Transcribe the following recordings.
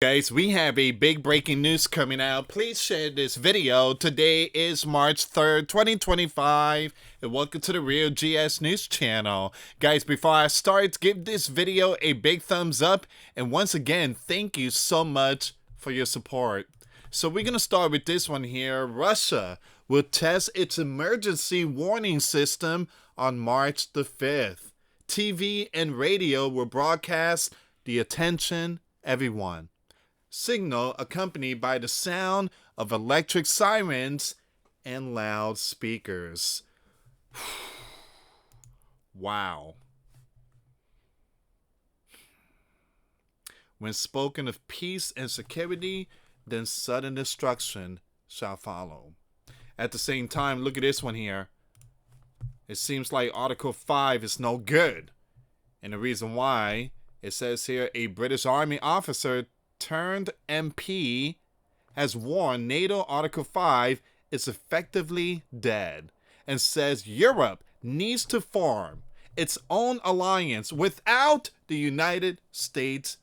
Guys, we have a big breaking news coming out. Please share this video. Today is March 3rd, 2025, and welcome to the Real GS News channel. Guys, before I start, give this video a big thumbs up, and once again, thank you so much for your support. So we're going to start with this one here. Russia will test its emergency warning system on March the 5th. TV and radio will broadcast the attention everyone signal accompanied by the sound of electric sirens and loudspeakers. Wow. When spoken of peace and security, then sudden destruction shall follow. At the same time, look at this one here. It seems like Article 5 is no good. And the reason why, it says here, a British Army officer turned MP has warned NATO Article 5 is effectively dead and says Europe needs to form its own alliance without the United States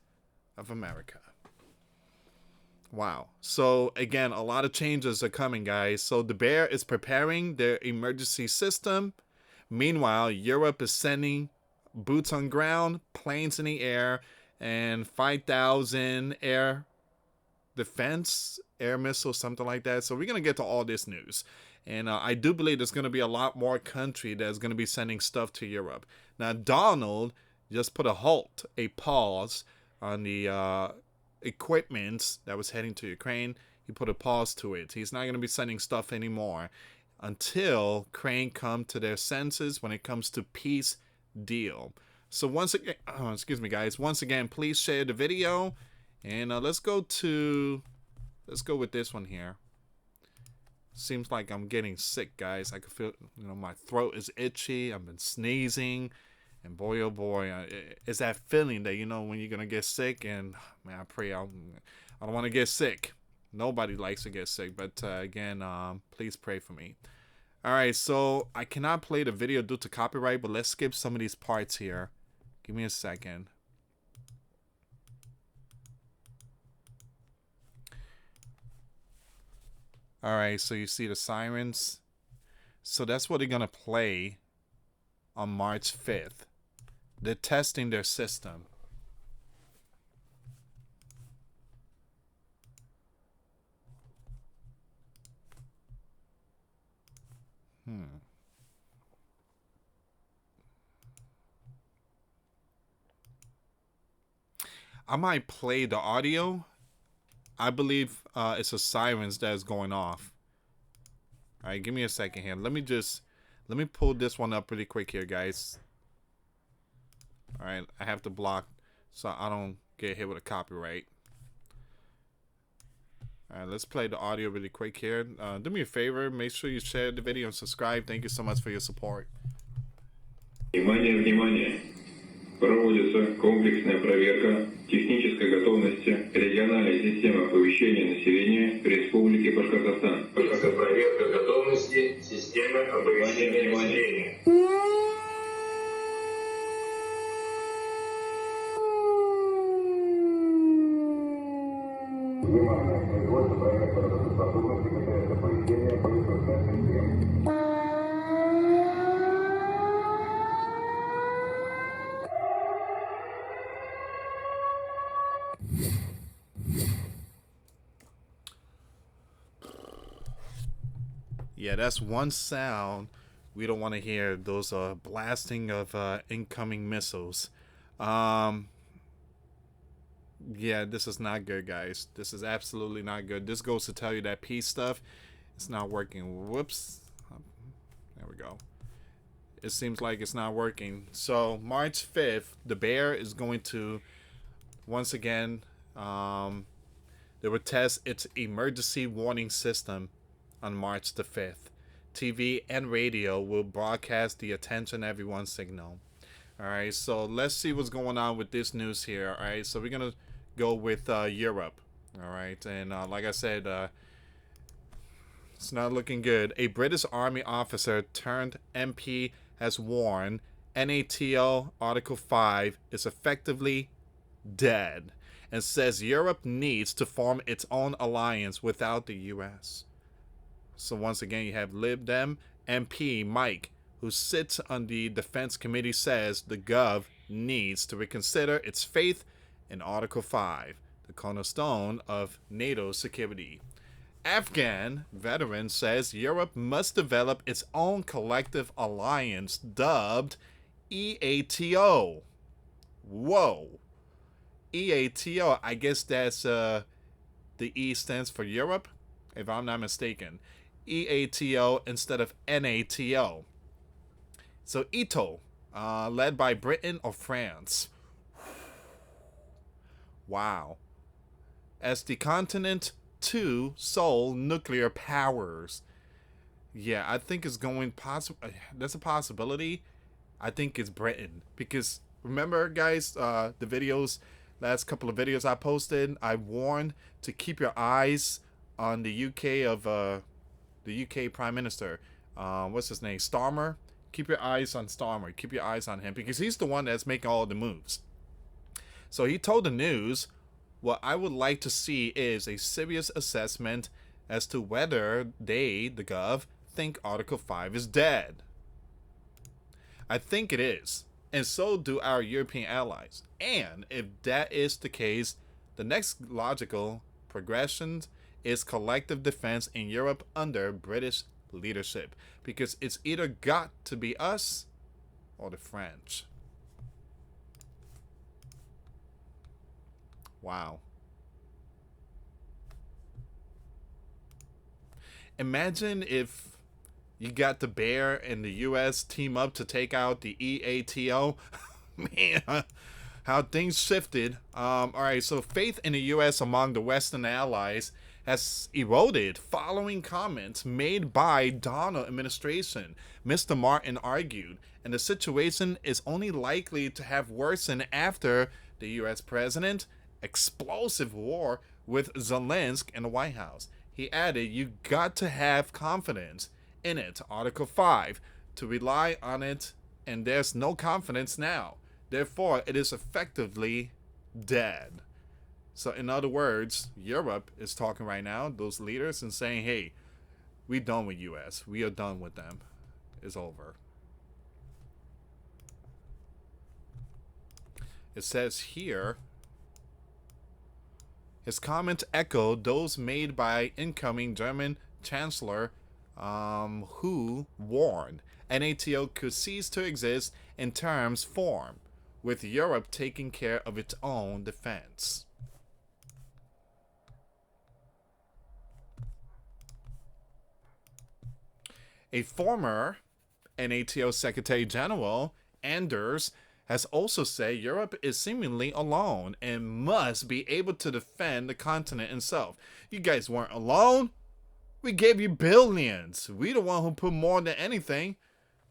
of America. Wow. So again, a lot of changes are coming, guys. So the Bear is preparing their emergency system. Meanwhile, Europe is sending boots on ground, planes in the air, and 5,000 air defense, air missiles, something like that. So we're going to get to all this news. And I do believe there's going to be a lot more country that's going to be sending stuff to Europe. Now, Donald just put a pause on the equipment that was heading to Ukraine. He put a pause to it. He's not going to be sending stuff anymore until Ukraine come to their senses when it comes to peace deal. So once again, excuse me, guys. Once again, please share the video, and let's go with this one here. Seems like I'm getting sick, guys. I can feel, my throat is itchy. I've been sneezing, and boy, oh boy, it's that feeling that when you're gonna get sick. And man, I pray I don't want to get sick. Nobody likes to get sick, but again, please pray for me. All right, so I cannot play the video due to copyright, but let's skip some of these parts here. Give me a second. All right, so you see the sirens. So that's what they're going to play on March 5th. They're testing their system. I might play the audio. I believe it's a sirens that is going off. All right, give me a second here. Let me pull this one up really quick here, guys. All right, I have to block so I don't get hit with a copyright. All right, let's play the audio really quick here. Do me a favor, make sure you share the video and subscribe. Thank you so much for your support. Внимание, внимание! Проводится комплексная проверка технической готовности региональной системы оповещения населения Республики Башкортостан. Проверка готовности системы оповещения населения. Внимание! Производится проверка работоспособности ГТС оповещения по инфраструктуре. Yeah, that's one sound we don't want to hear. Those blasting of incoming missiles. Yeah, this is not good, guys. This is absolutely not good. This goes to tell you that peace stuff, it's not working. Whoops. There we go. It seems like it's not working. So March 5th, the Bear is going to once again they will test its emergency warning system on March the 5th. TV and radio will broadcast the attention everyone signal. All right, so let's see what's going on with this news here. All right, so we're going to go with Europe. All right, and like I said, it's not looking good. A British Army officer turned MP has warned NATO Article 5 is effectively dead and says Europe needs to form its own alliance without the US. So once again, you have Lib Dem MP Mike, who sits on the Defense Committee, says the Gov needs to reconsider its faith in Article 5, the cornerstone of NATO security. Afghan veteran says Europe must develop its own collective alliance dubbed EATO. Whoa. EATO, I guess that's the E stands for Europe, if I'm not mistaken. EATO instead of NATO. So ETO, led by Britain or France. Wow. As the continent to sole nuclear powers. Yeah, I think it's going possible. That's a possibility. I think it's Britain because remember, guys, the videos, last couple of videos I posted, I warned to keep your eyes on the UK of the UK Prime Minister. What's his name? Starmer. Keep your eyes on Starmer. Keep your eyes on him because he's the one that's making all the moves. So he told the news, what I would like to see is a serious assessment as to whether they, the Gov, think Article 5 is dead. I think it is, and so do our European allies. And if that is the case, the next logical progression is collective defense in Europe under British leadership, because it's either got to be us or the French. Wow. Imagine if you got the Bear and the US team up to take out the EATO. Man, how things shifted. Alright, so faith in the US among the Western allies has eroded following comments made by Donald administration, Mr. Martin argued, and the situation is only likely to have worsened after the US president explosive war with Zelensky in the White House. He added, you got to have confidence in it, Article 5, to rely on it, and there's no confidence now. Therefore, it is effectively dead. So in other words, Europe is talking right now, those leaders, and saying, hey, we done with US. We are done with them. It's over. It says here, his comments echoed those made by incoming German Chancellor, who warned NATO could cease to exist in terms form, with Europe taking care of its own defense. A former NATO Secretary General, Anders, has also said Europe is seemingly alone and must be able to defend the continent itself. You guys weren't alone. We gave you billions. We the one who put more than anything.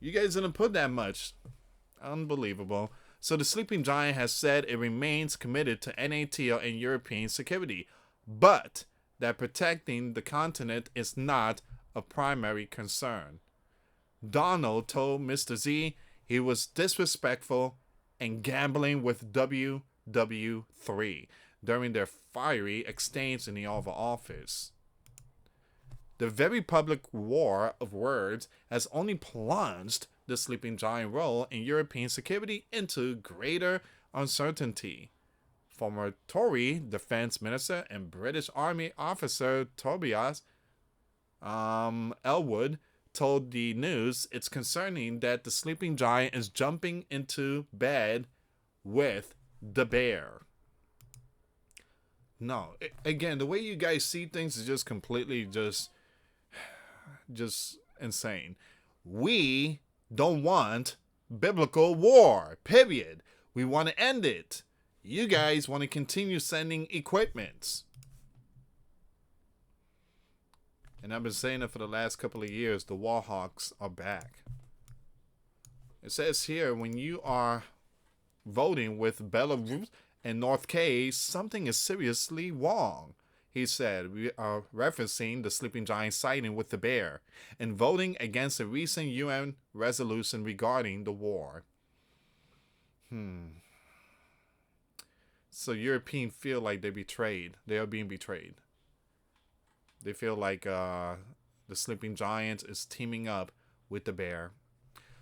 You guys didn't put that much. Unbelievable. So the sleeping giant has said it remains committed to NATO and European security, but that protecting the continent is not a primary concern. Donald told Mr. Z he was disrespectful and gambling with WW3 during their fiery exchange in the Oval Office. The very public war of words has only plunged the sleeping giant role in European security into greater uncertainty. Former Tory Defense Minister and British Army officer Tobias Elwood told the news it's concerning that the sleeping giant is jumping into bed with the bear. No, again, the way you guys see things is just completely just insane. We don't want biblical war, period. We want to end it. You guys want to continue sending equipments. And I've been saying it for the last couple of years, the Warhawks are back. It says here, when you are voting with Belarus and North K, something is seriously wrong. He said, we are referencing the sleeping giant sighting with the bear and voting against a recent UN resolution regarding the war. So Europeans feel like they betrayed. They are being betrayed. They feel like the sleeping giant is teaming up with the bear.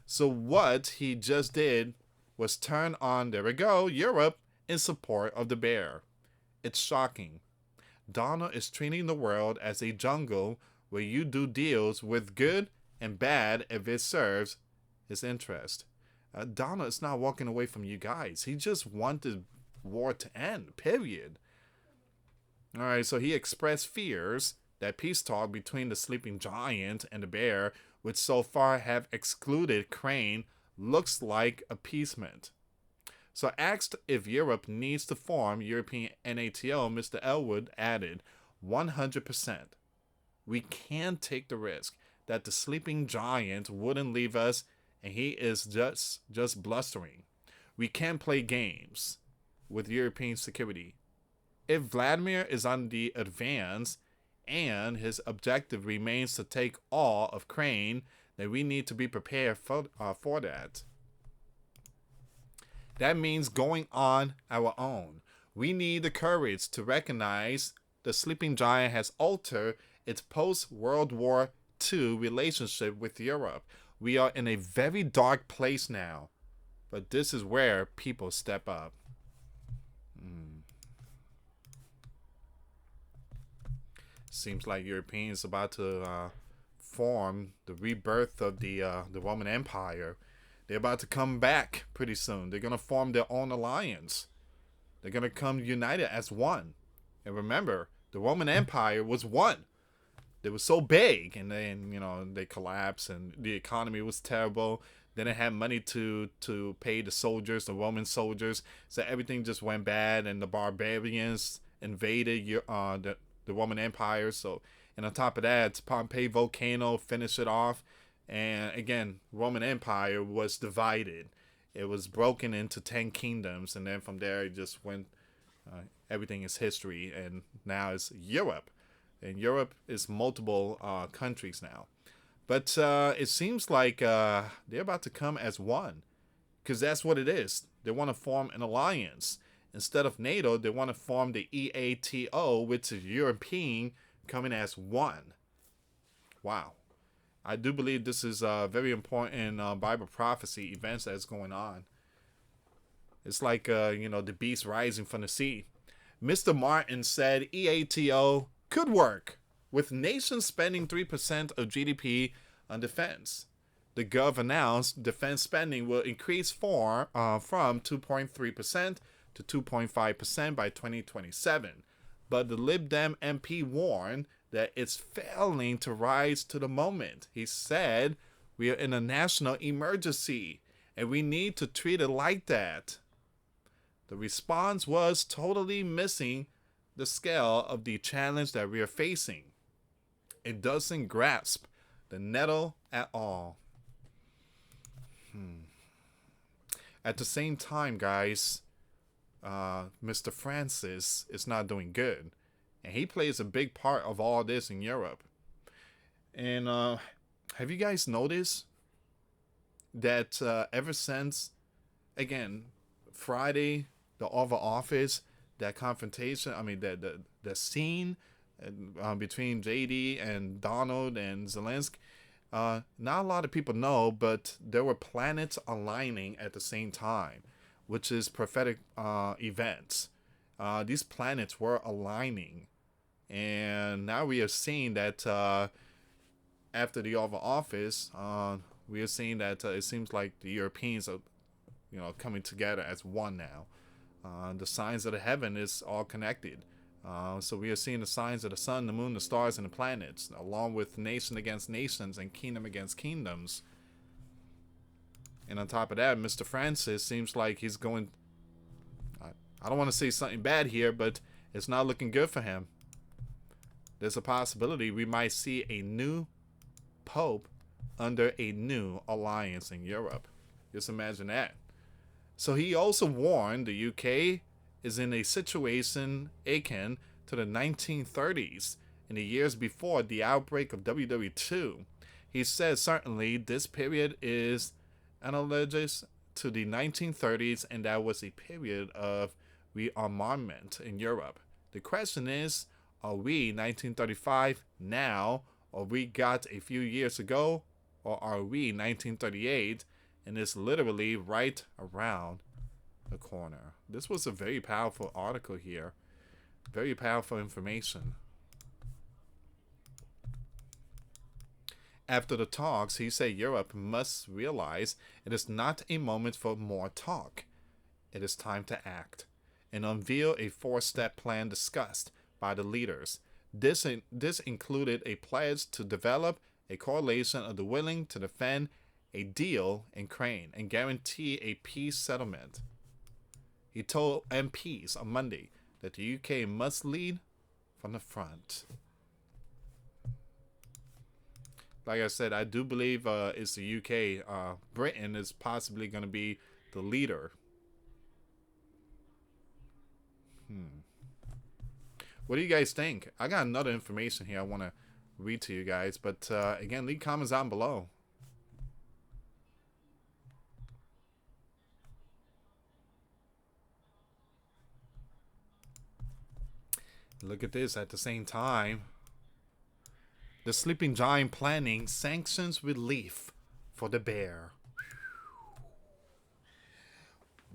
So what he just did was turn on, there we go, Europe in support of the bear. It's shocking. Donald is treating the world as a jungle where you do deals with good and bad if it serves his interest. Donald is not walking away from you guys. He just wanted war to end, period. All right, so he expressed fears that peace talk between the sleeping giant and the bear, which so far have excluded Crane, looks like appeasement. So asked if Europe needs to form European NATO, Mr. Elwood added, 100%. We can take the risk that the sleeping giant wouldn't leave us and he is just blustering. We can play games with European security. If Vladimir is on the advance and his objective remains to take all of Crane, then we need to be prepared for that. That means going on our own. We need the courage to recognize the sleeping giant has altered its post-World War II relationship with Europe. We are in a very dark place now, but this is where people step up. Seems like Europeans about to form the rebirth of the Roman Empire. They're about to come back pretty soon. They're gonna form their own alliance. They're gonna come united as one. And remember, the Roman Empire was one. They were so big, and then they collapsed, and the economy was terrible. They didn't have money to pay the soldiers, the Roman soldiers, so everything just went bad, and the barbarians invaded the Roman Empire. So, and on top of that, Pompeii volcano finished it off. And again, Roman Empire was divided. It was broken into 10 kingdoms, and then from there it just went. Everything is history, and now it's Europe, and Europe is multiple countries now. But it seems like they're about to come as one, because that's what it is. They want to form an alliance. Instead of NATO, they want to form the EATO, which is European, coming as one. Wow. I do believe this is a very important Bible prophecy events that's going on. It's like, the beast rising from the sea. Mr. Martin said EATO could work, with nations spending 3% of GDP on defense. The Gov announced defense spending will increase from 2.3% to 2.5% by 2027. But the Lib Dem MP warned that it's failing to rise to the moment. He said, we are in a national emergency, and we need to treat it like that. The response was totally missing the scale of the challenge that we are facing. It doesn't grasp the nettle at all. At the same time, guys, Mr. Francis is not doing good. And he plays a big part of all this in Europe. And have you guys noticed that ever since, again, Friday, the Oval Office, that confrontation, the scene between JD and Donald and Zelensky, not a lot of people know, but there were planets aligning at the same time, which is prophetic events. These planets were aligning. And now we are seeing that after the Oval Office, we are seeing that it seems like the Europeans are, coming together as one now. The signs of the heaven is all connected. So we are seeing the signs of the sun, the moon, the stars, and the planets, along with nation against nations and kingdom against kingdoms. And on top of that, Mr. Francis seems like he's going. I don't want to say something bad here, but it's not looking good for him. There's a possibility we might see a new pope under a new alliance in Europe. Just imagine that. So he also warned the UK is in a situation akin to the 1930s, in the years before the outbreak of WW2. He said certainly this period is analogous to the 1930s, and that was a period of rearmament in Europe. The question is, are we 1935 now, or we got a few years ago, or are we 1938 and it's literally right around the corner? This was a very powerful article here. Very powerful information. After the talks, he said Europe must realize it is not a moment for more talk. It is time to act and unveil a 4-step plan discussed by the leaders. This included a pledge to develop a coalition of the willing to defend a deal in Ukraine and guarantee a peace settlement. He told MPs on Monday that the UK must lead from the front. Like I said, I do believe it's the UK. Britain is possibly going to be the leader. What do you guys think? I got another information here I want to read to you guys. But again, leave comments down below. Look at this at the same time. The sleeping giant planning sanctions relief for the bear.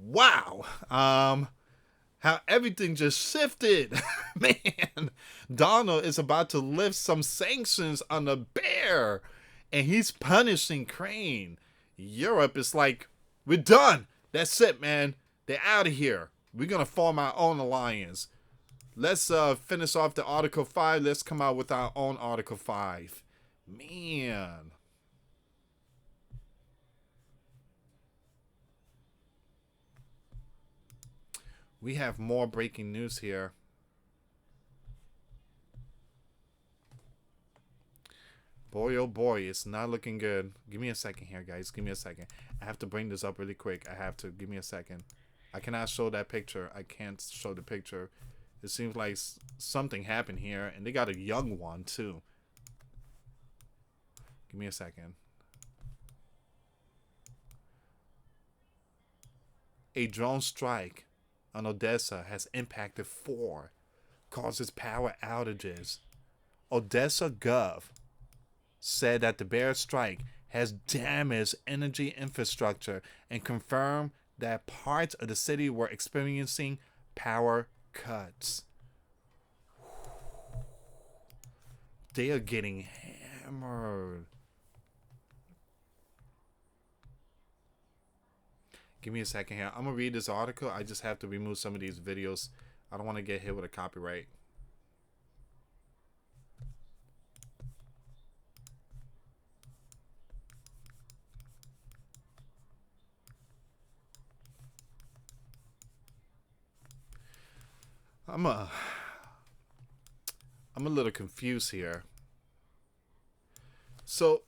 Wow. How everything just shifted. Man, Donald is about to lift some sanctions on the bear. And he's punishing Crane. Europe is like, we're done. That's it, man. They're out of here. We're going to form our own alliance. Let's finish off the Article 5. Let's come out with our own Article 5. Man. We have more breaking news here. Boy, oh boy, it's not looking good. Give me a second here, guys. Give me a second. I have to bring this up really quick. I have to. Give me a second. I cannot show that picture. I can't show the picture. It seems like something happened here, and they got a young one, too. Give me a second. A drone strike on Odessa has impacted 4, causes power outages. Odessa Gov said that the bear strike has damaged energy infrastructure and confirmed that parts of the city were experiencing power cuts. They are getting hammered. Give me a second here. I'm gonna read this article. I just have to remove some of these videos. I don't want to get hit with a copyright. I'm a little confused here. So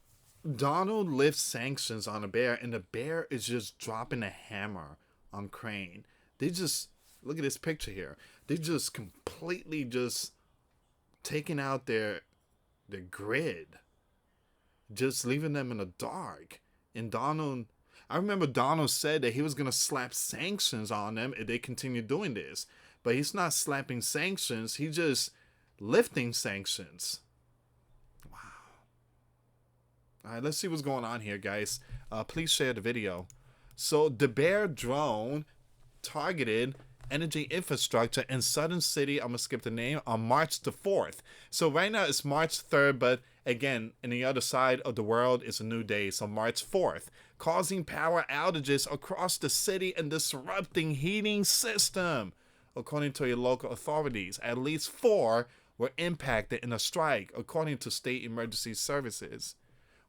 Donald lifts sanctions on a bear, and the bear is just dropping a hammer on Crane. They just, look at this picture here. They just completely just taking out their grid, just leaving them in the dark. And Donald, I remember Donald said that he was gonna slap sanctions on them if they continue doing this, but he's not slapping sanctions. He's just lifting sanctions. All right, let's see what's going on here, guys. Please share the video. So the bear drone targeted energy infrastructure in Southern City, I'm going to skip the name, on March the 4th. So right now it's March 3rd, but again, in the other side of the world, it's a new day, so March 4th, causing power outages across the city and disrupting heating system. According to your local authorities, at least 4 were impacted in a strike, according to state emergency services.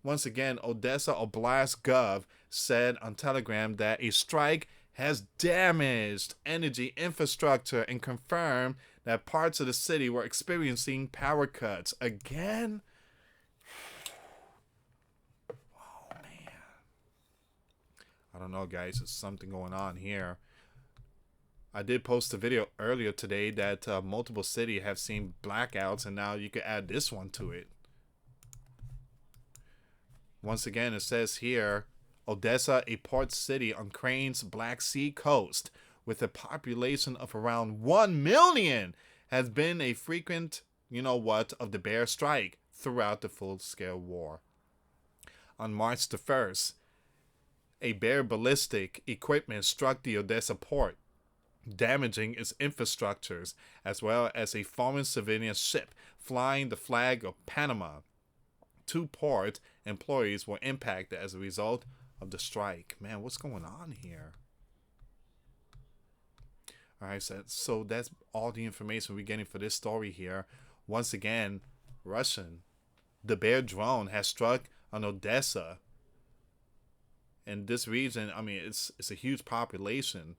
Once again, Odessa Oblast Gov said on Telegram that a strike has damaged energy infrastructure and confirmed that parts of the city were experiencing power cuts. Again? Oh, man. I don't know, guys. There's something going on here. I did post a video earlier today that multiple cities have seen blackouts, and now you can add this one to it. Once again, it says here, Odessa, a port city on Crane's Black Sea coast, with a population of around 1 million, has been a frequent, of the bear strike throughout the full-scale war. On March the 1st, a bear ballistic equipment struck the Odessa port, damaging its infrastructures, as well as a foreign civilian ship flying the flag of Panama. 2 port employees were impacted as a result of the strike. Man, what's going on here? Alright, so that's all the information we're getting for this story here. Once again, the bear drone has struck on Odessa. In this region, I mean, it's a huge population.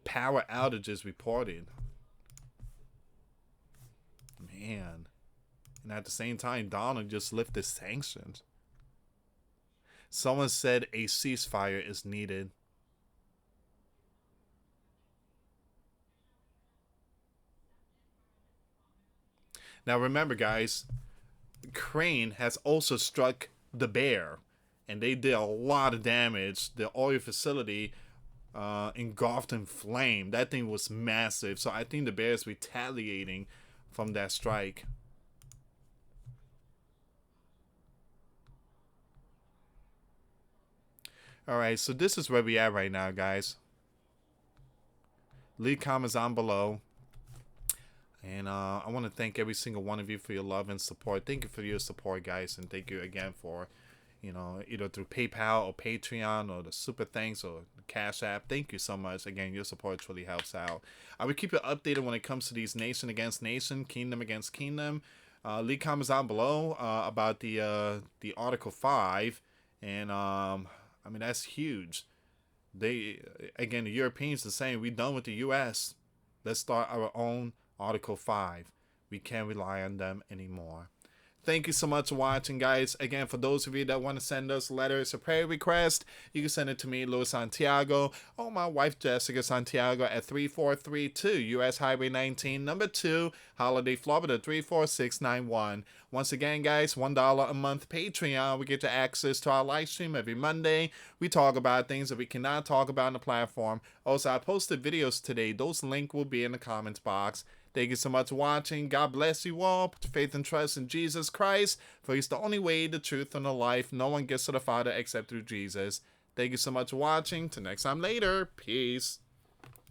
Power outages reported. Man. And at the same time, Donald just lifted sanctions. Someone said a ceasefire is needed. Now remember, guys, Ukraine has also struck the bear, and they did a lot of damage. The oil facility engulfed in flame. That thing was massive. So I think the bear is retaliating from that strike. Alright, so this is where we at right now, guys. Leave comments down below. And I want to thank every single one of you for your love and support. Thank you for your support, guys. And thank you again for, either through PayPal or Patreon or the Super Thanks or the Cash App. Thank you so much. Again, your support truly helps out. I will keep you updated when it comes to these nation against nation, kingdom against kingdom. Leave comments down below about the Article 5. And, I mean, that's huge. The Europeans are saying we're done with the U.S. Let's start our own Article 5. We can't rely on them anymore. Thank you so much for watching, guys. Again, for those of you that want to send us letters or prayer requests, you can send it to me, Louis Santiago, or my wife, Jessica Santiago, at 3432 US Highway 19, number 2, Holiday, Florida, 34691. Once again, guys, $1 a month Patreon. We get you access to our live stream every Monday. We talk about things that we cannot talk about on the platform. Also, I posted videos today. Those links will be in the comments box. Thank you so much for watching. God bless you all. Put your faith and trust in Jesus Christ, for He's the only way, the truth, and the life. No one gets to the Father except through Jesus. Thank you so much for watching. Till next time later. Peace.